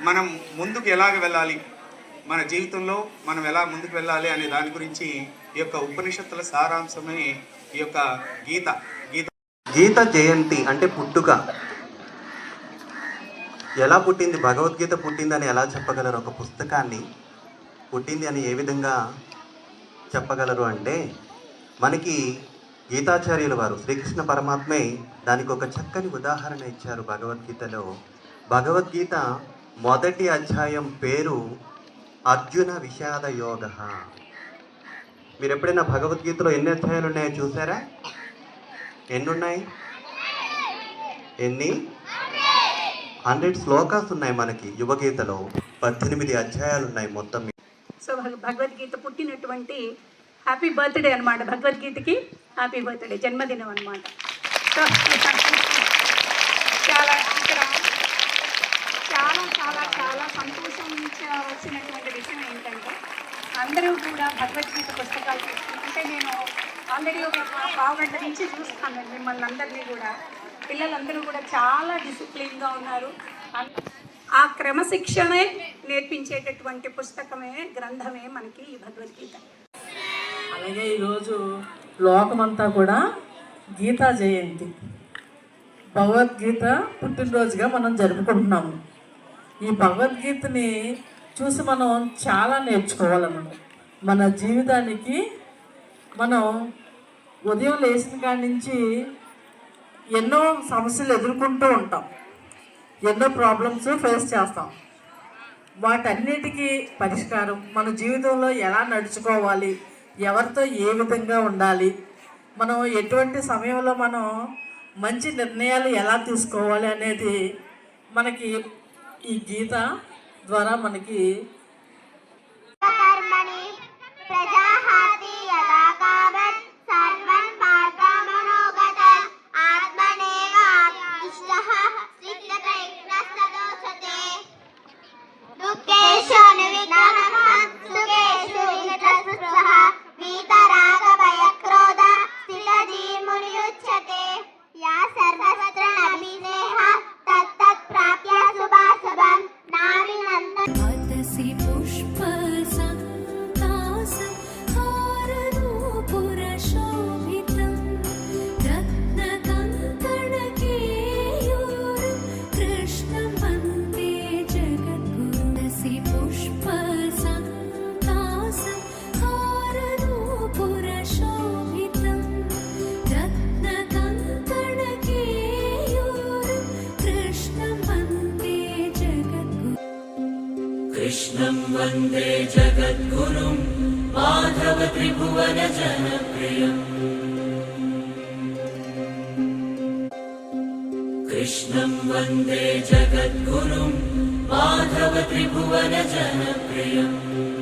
మనం ముందుకు ఎలాగ వెళ్ళాలి, మన జీవితంలో మనం ఎలా ముందుకు వెళ్ళాలి అనే దాని గురించి ఈ యొక్క ఉపనిషత్తుల సారాంశమే ఈ యొక్క గీత జయంతి అంటే పుట్టుక. ఎలా పుట్టింది, భగవద్గీత పుట్టిందని ఎలా చెప్పగలరు? ఒక పుస్తకాన్ని పుట్టింది అని ఏ విధంగా చెప్పగలరు అంటే, మనకి గీతాచార్యుల వారు శ్రీకృష్ణ పరమాత్మే దానికి ఒక చక్కని ఉదాహరణ ఇచ్చారు భగవద్గీతలో. భగవద్గీత మొదటి అధ్యాయం పేరు అర్జున విషాద యోగ. మీరు ఎప్పుడైనా భగవద్గీతలో ఎన్ని అధ్యాయాలు ఉన్నాయో చూసారా? ఎన్ని ఉన్నాయి? 100 శ్లోకాస్ ఉన్నాయి. మనకి యువగీతలో 18 అధ్యాయాలు ఉన్నాయి మొత్తం. సో భగవద్గీత పుట్టినటువంటి హ్యాపీ బర్త్డే అనమాట. భగవద్గీతకి హ్యాపీ బర్త్డే, జన్మదినం అనమాట. సో చాలా ఇక్కడ చాలా చాలా చాలా సంతోషించవలసినటువంటి విషయం ఏంటంటే, అందరూ కూడా భగవద్గీత పుస్తకాలు తీసుకుంటే, నేను ఆల్రెడీ ఒక పావుగంట నుంచి చూస్తాను మిమ్మల్ని అందరినీ కూడా. పిల్లలందరూ కూడా చాలా డిసిప్లిన్గా ఉన్నారు. ఆ క్రమశిక్షణే నేర్పించేటటువంటి పుస్తకమే, గ్రంథమే మనకి ఈ భగవద్గీత. అలాగే ఈరోజు లోకమంతా కూడా గీతా జయంతి, భగవద్గీత పుట్టినరోజుగా మనం జరుపుకుంటున్నాము. ఈ భగవద్గీతని చూసి మనం చాలా నేర్చుకోవాలన్నమాట. మన జీవితానికి మనం ఉదయం లేచిన కాడి నుంచి ఎన్నో సమస్యలు ఎదుర్కొంటూ ఉంటాం, ఎన్నో ప్రాబ్లమ్స్ ఫేస్ చేస్తాం. వాటన్నిటికీ పరిష్కారం మన జీవితంలో ఎలా నడుచుకోవాలి, ఎవరితో ఏ విధంగా ఉండాలి, మనం ఎటువంటి సమయంలో మనం మంచి నిర్ణయాలు ఎలా తీసుకోవాలి అనేది మనకి ఈ గీత ద్వారా మనకి कृष्णं वन्दे जगद्गुरुं माधव त्रिभुवन जनप्रियम्। कृष्णं वन्दे जगद्गुरुं माधव त्रिभुवन जनप्रियम्।